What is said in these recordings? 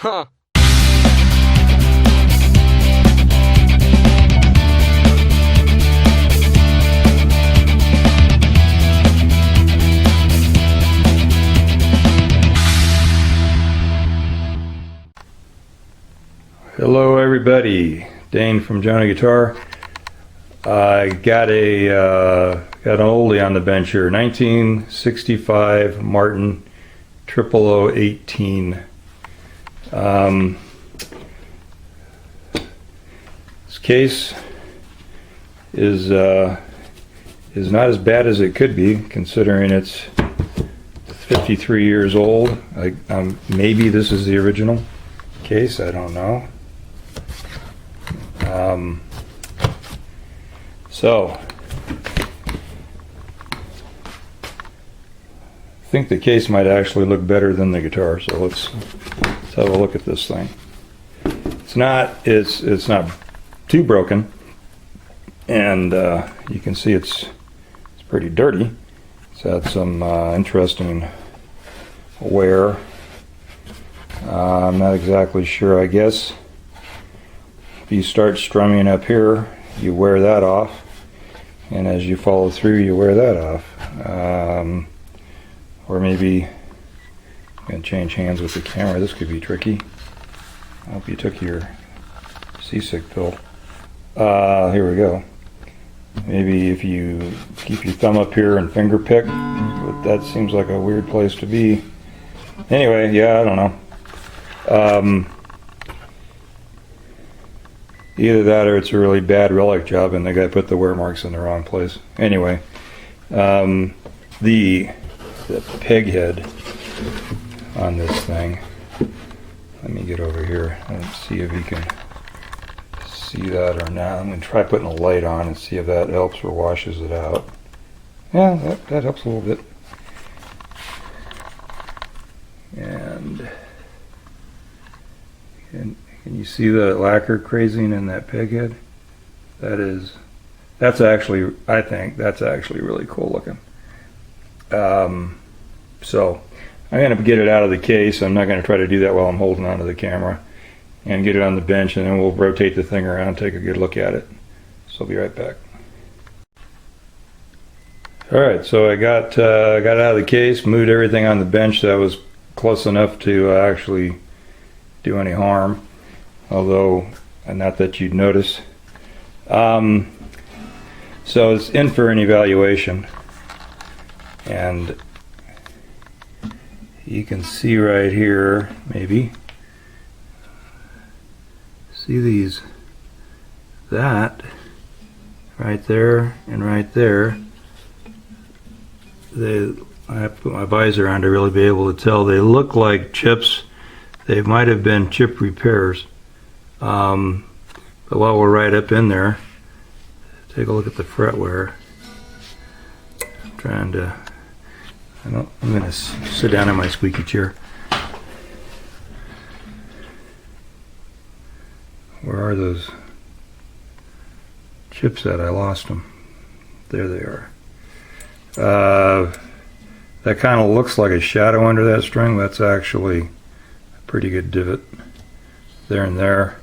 Huh. Hello everybody, Dane from Jonah Guitar. I got an oldie on the bench here, 1965 Martin 00018. This case is not as bad as it could be, considering it's 53 years old. Maybe this is the original case, I don't know. So I think the case might actually look better than the guitar, so let's have a look at this thing. It's not too broken, and you can see it's pretty dirty. It's had some interesting wear. I'm not exactly sure. I guess if you start strumming up here, you wear that off, and as you follow through, you wear that off. Or maybe I'm going to change hands with the camera. This could be tricky. I hope you took your seasick pill. Here we go. Maybe if you keep your thumb up here and finger pick, but that seems like a weird place to be. Anyway, yeah, I don't know. Either that or it's a really bad relic job and the guy put the wear marks in the wrong place. Anyway, the peg head on this thing, let me get over here and see if you can see that or not. I'm going to try putting a light on and see if that helps or washes it out. Yeah, that helps a little bit. And can you see the lacquer crazing in that peg head? That's actually, I think that's actually really cool looking. So I'm going to get it out of the case. I'm not going to try to do that while I'm holding onto the camera, and get it on the bench, and then we'll rotate the thing around and take a good look at it. So I'll be right back. Alright, so I got it out of the case, moved everything on the bench that was close enough to actually do any harm, although not that you'd notice. So it's in for an evaluation, and you can see right here, maybe see that right there and right there. I have to put my visor on to really be able to tell. They look like chips. They might have been chip repairs. But while we're right up in there, take a look at the fret wear. I'm going to sit down in my squeaky chair. Where are those chips at? I lost them. There they are. That kind of looks like a shadow under that string. That's actually a pretty good divot there and there.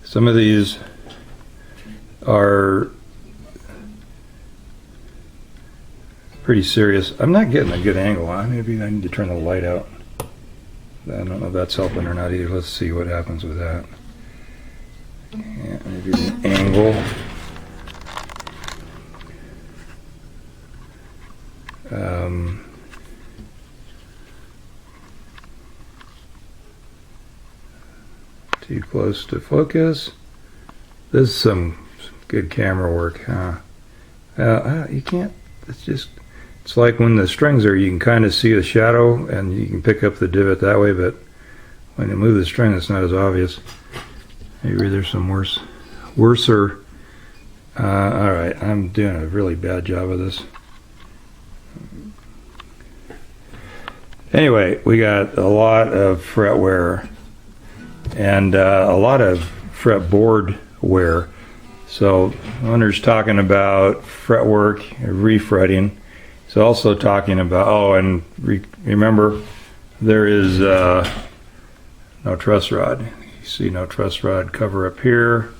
Some of these are pretty serious. I'm not getting a good angle on. Maybe I need to turn the light out. I don't know if that's helping or not either. Let's see what happens with that. Yeah, maybe an angle. Too close to focus. This is some good camera work, huh? You can't, it's like when the strings are, you can kind of see the shadow and you can pick up the divot that way, but when you move the string, it's not as obvious. Maybe there's some worser. Alright, I'm doing a really bad job of this. Anyway, we got a lot of fret wear and a lot of fretboard wear. So owner's talking about fretwork, refretting. He's also talking about, remember there is no truss rod. You see no truss rod cover up here.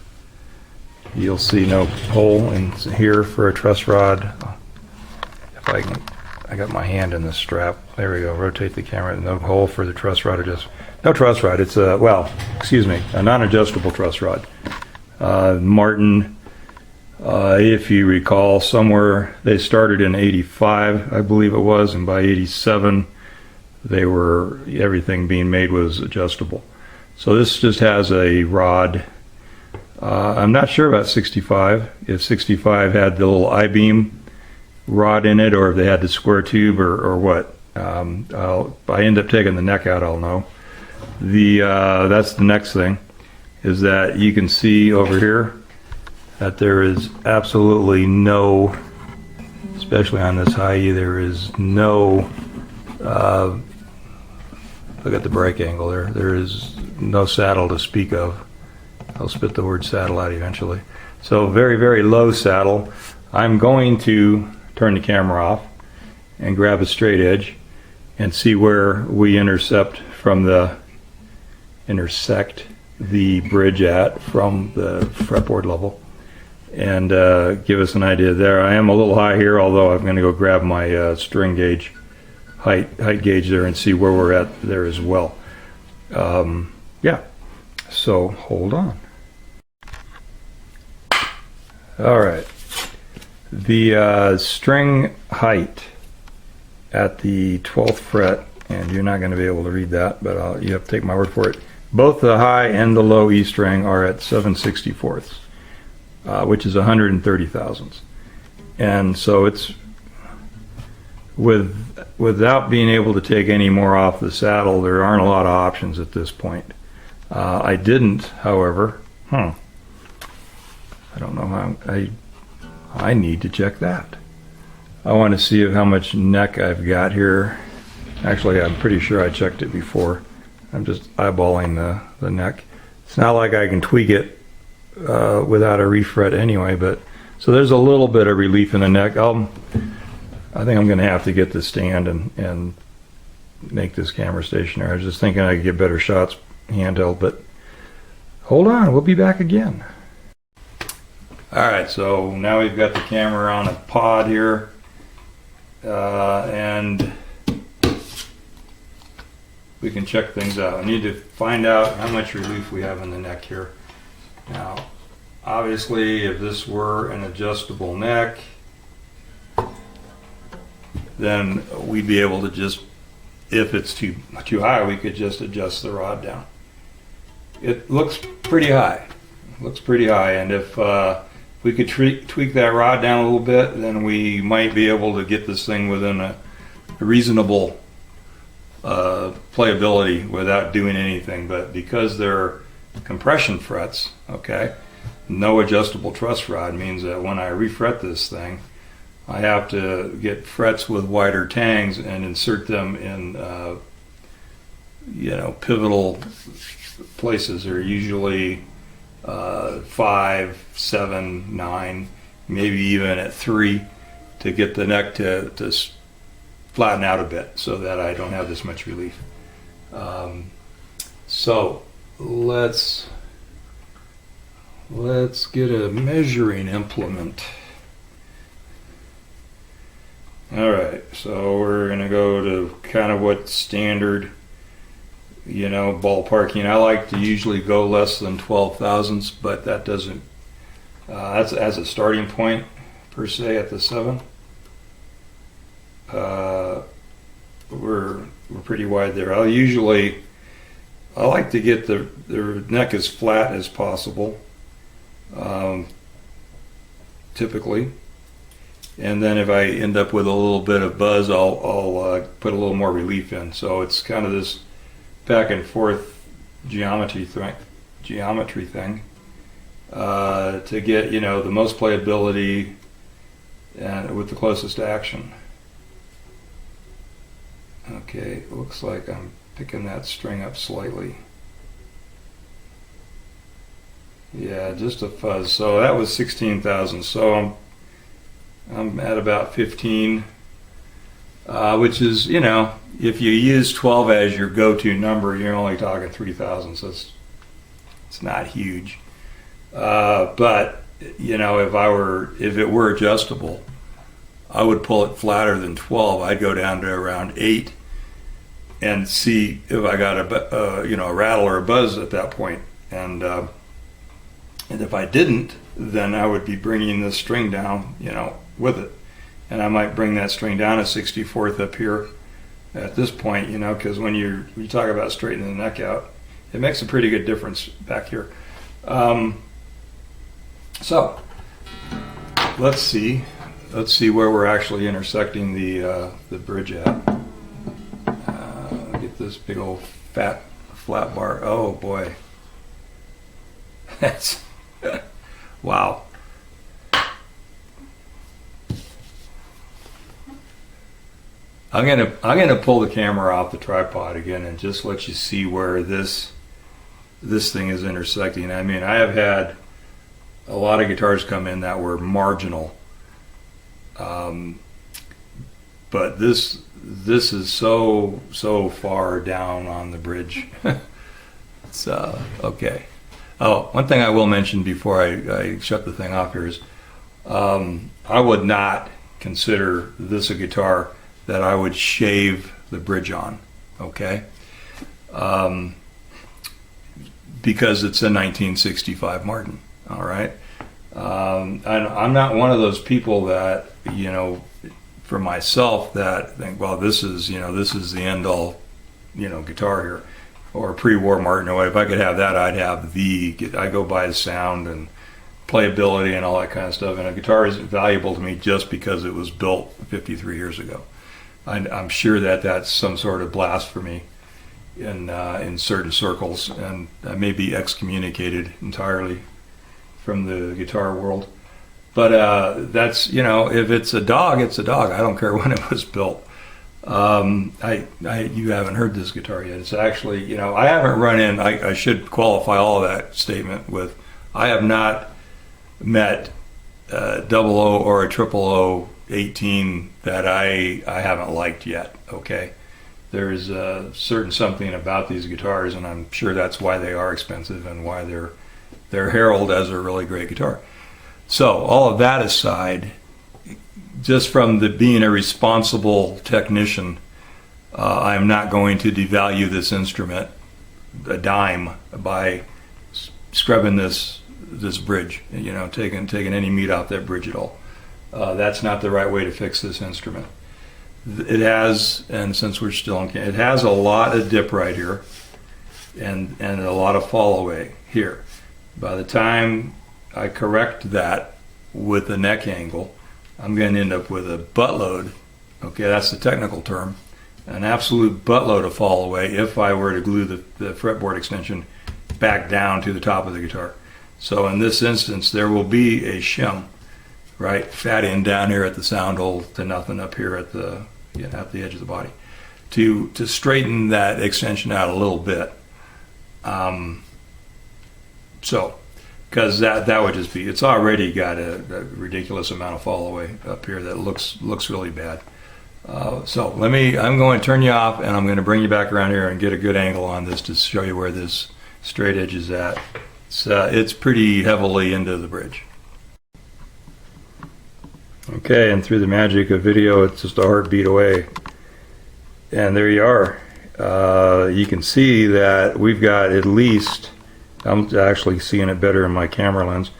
You'll see no hole in here for a truss rod. If I can, I got my hand in the strap. There we go. Rotate the camera. No hole for the truss rod, or just no truss rod. It's a, well, excuse me, a non-adjustable truss rod. Martin, if you recall, somewhere they started in '85, I believe it was, and by '87, they were, everything being made was adjustable. So this just has a rod. I'm not sure about 65, if 65 had the little I-beam rod in it, or if they had the square tube, or what. If I end up taking the neck out, I'll know. That's the next thing, is that you can see over here that there is absolutely no, especially on this high E, there is no, look at the brake angle there, there is no saddle to speak of. I'll spit the word saddle out eventually. So very, very low saddle. I'm going to turn the camera off and grab a straight edge and see where we intersect the bridge at from the fretboard level, and give us an idea there. I am a little high here, although I'm going to go grab my string gauge, height gauge there, and see where we're at there as well. Yeah, so hold on. All right, the string height at the 12th fret, and you're not going to be able to read that, but you have to take my word for it. Both the high and the low E string are at 7/64ths, which is 130 thousandths. And so it's, without being able to take any more off the saddle, there aren't a lot of options at this point. I didn't, however, I don't know how, I need to check that. I want to see how much neck I've got here. Actually, I'm pretty sure I checked it before. I'm just eyeballing the neck. It's not like I can tweak it without a refret anyway, but so there's a little bit of relief in the neck. I think I'm going to have to get the stand and make this camera stationary. I was just thinking I could get better shots handheld, but hold on, we'll be back again. Alright, so now we've got the camera on a pod here, and we can check things out. I need to find out how much relief we have in the neck here. Now, obviously, if this were an adjustable neck, then we'd be able to just, if it's too high, we could just adjust the rod down. It looks pretty high. It looks pretty high, and if we could tweak that rod down a little bit, then we might be able to get this thing within a reasonable playability without doing anything. But because they're compression frets, okay, no adjustable truss rod means that when I refret this thing, I have to get frets with wider tangs and insert them in pivotal places. They're usually 5, 7, 9, maybe even at 3, to get the neck to flatten out a bit so that I don't have this much relief. So let's get a measuring implement. Alright, so we're going to go to kind of what standard, ballparking. I like to usually go less than 12 thousandths, but that doesn't, that's as a starting point per se at the 7. We're pretty wide there. I like to get the neck as flat as possible, typically. And then if I end up with a little bit of buzz, I'll put a little more relief in. So it's kind of this back and forth geometry thing to get the most playability and with the closest action. Okay, it looks like I'm picking that string up slightly. Yeah, just a fuzz. So that was 16,000. So I'm at about 15 which is, you know, if you use 12 as your go-to number, you're only talking 3,000, so it's not huge. But you know, if it were adjustable, I would pull it flatter than 12. I'd go down to around 8 and see if I got a rattle or a buzz at that point. And if I didn't, then I would be bringing the string down, you know, with it. And I might bring that string down a 64th up here at this point, you know, because when you talk about straightening the neck out, it makes a pretty good difference back here. So let's see where we're actually intersecting the bridge at. Get this big old fat flat bar. Oh boy, that's wow. I'm gonna pull the camera off the tripod again and just let you see where this thing is intersecting. I mean, I have had a lot of guitars come in that were marginal, but this is so far down on the bridge. It's okay. Oh, one thing I will mention before I shut the thing off here is I would not consider this a guitar that I would shave the bridge on, okay? Because it's a 1965 Martin, all right? I'm not one of those people that, you know, for myself that think, well, this is the end all, you know, guitar here, or pre-war Martin or what. If I could have that, I'd have I go by the sound and playability and all that kind of stuff. And a guitar isn't valuable to me just because it was built 53 years ago. I'm sure that that's some sort of blasphemy in certain circles, and I may be excommunicated entirely from the guitar world. But that's, you know, if it's a dog, it's a dog. I don't care when it was built. You haven't heard this guitar yet. It's actually, you know, I haven't run in. I should qualify all of that statement with, I have not met a 00 or a 000 18 that I haven't liked yet. Okay, there's a certain something about these guitars, and I'm sure that's why they are expensive and why they're heralded as a really great guitar. So all of that aside, just from being a responsible technician, I'm not going to devalue this instrument a dime by scrubbing this bridge, you know, taking any meat off that bridge at all. That's not the right way to fix this instrument. It has, and since we're still on camera, it has a lot of dip right here and a lot of fall away here. By the time I correct that with the neck angle, I'm going to end up with a buttload. Okay, that's the technical term. An absolute buttload of fall away if I were to glue the fretboard extension back down to the top of the guitar. So in this instance, there will be a shim, right, fat end down here at the sound hole to nothing up here at the edge of the body, to straighten that extension out a little bit. So, because that would just be, it's already got a ridiculous amount of fall away up here that looks really bad. So I'm going to turn you off, and I'm going to bring you back around here and get a good angle on this to show you where this straight edge is at. It's pretty heavily into the bridge. Okay, and through the magic of video, it's just a heartbeat away. And there you are. You can see that we've got at least, I'm actually seeing it better in my camera lens,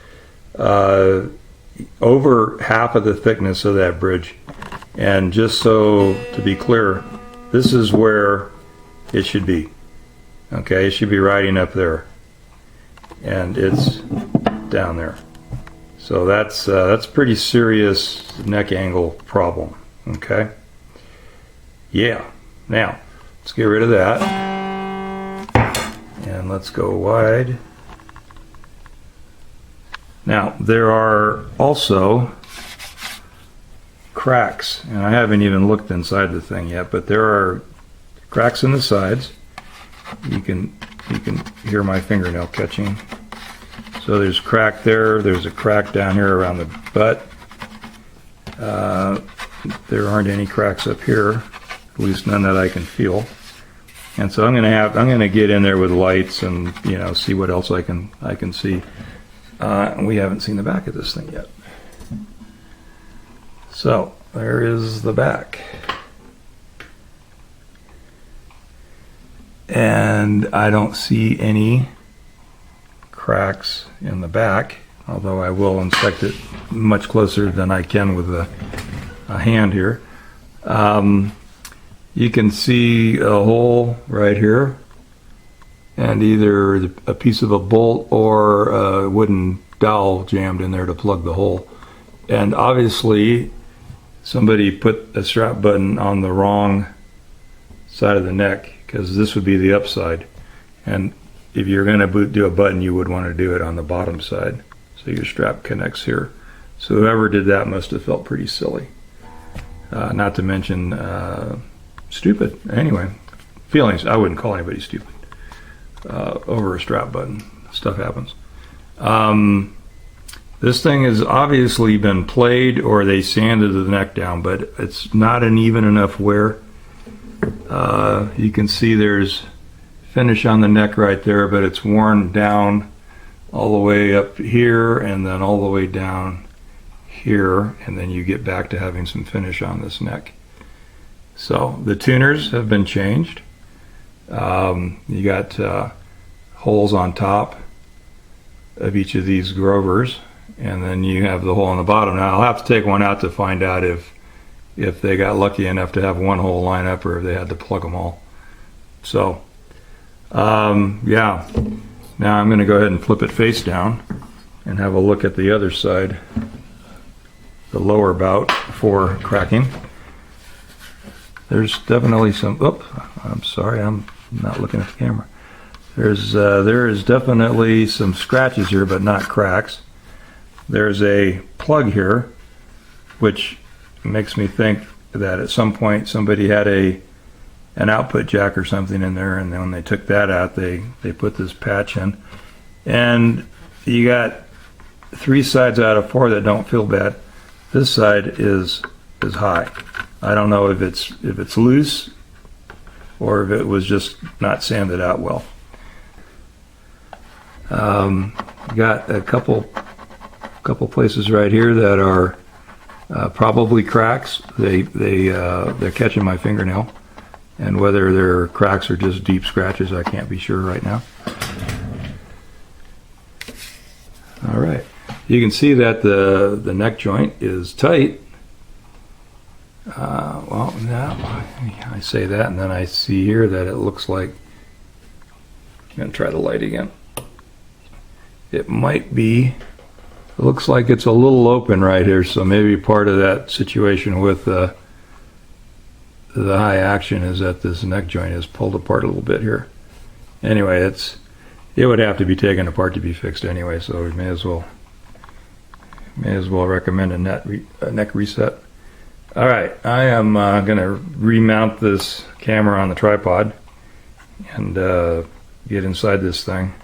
over half of the thickness of that bridge. And just so to be clear, this is where it should be. Okay, it should be riding up there. And it's down there. So that's pretty serious neck angle problem. Okay. Yeah. Now let's get rid of that, and let's go wide. Now there are also cracks, and I haven't even looked inside the thing yet, but there are cracks in the sides. You can hear my fingernail catching. So there's a crack there, there's a crack down here around the butt, there aren't any cracks up here, at least none that I can feel. And so I'm gonna get in there with lights and see what else I can see. We haven't seen the back of this thing yet. So there is the back. And I don't see any cracks in the back, although I will inspect it much closer than I can with a hand here. You can see a hole right here, and either a piece of a bolt or a wooden dowel jammed in there to plug the hole. And obviously somebody put a strap button on the wrong side of the neck, because this would be the upside, and if you're going to do a button, you would want to do it on the bottom side, so your strap connects here. So whoever did that must have felt pretty silly, not to mention stupid. Anyway, feelings. I wouldn't call anybody stupid over a strap button. Stuff happens. This thing has obviously been played, or they sanded the neck down, but it's not an even enough wear. You can see there's finish on the neck right there, but it's worn down all the way up here and then all the way down here, and then you get back to having some finish on this neck. So the tuners have been changed. You got holes on top of each of these Grovers, and then you have the hole on the bottom. Now I'll have to take one out to find out if they got lucky enough to have one hole line up, or if they had to plug them all. So, yeah. Now I'm going to go ahead and flip it face down and have a look at the other side, the lower bout for cracking. There's definitely some, I'm sorry, I'm not looking at the camera. There is definitely some scratches here, but not cracks. There's a plug here, which makes me think that at some point somebody had an output jack or something in there, and then when they took that out, they put this patch in. And you got 3 sides out of 4 that don't feel bad. This side is high. I don't know if it's loose or if it was just not sanded out well. Got a couple places right here that are probably cracks. They're catching my fingernail, and whether they're cracks or just deep scratches, I can't be sure right now. All right, you can see that the neck joint is tight. Well, now I say that, and then I see here that it looks like, I'm going to try the light again. It might be, it looks like it's a little open right here, so maybe part of that situation with the high action is that this neck joint is pulled apart a little bit here. Anyway, it would have to be taken apart to be fixed anyway, so we may as well recommend a neck reset. All right, I am going to remount this camera on the tripod and get inside this thing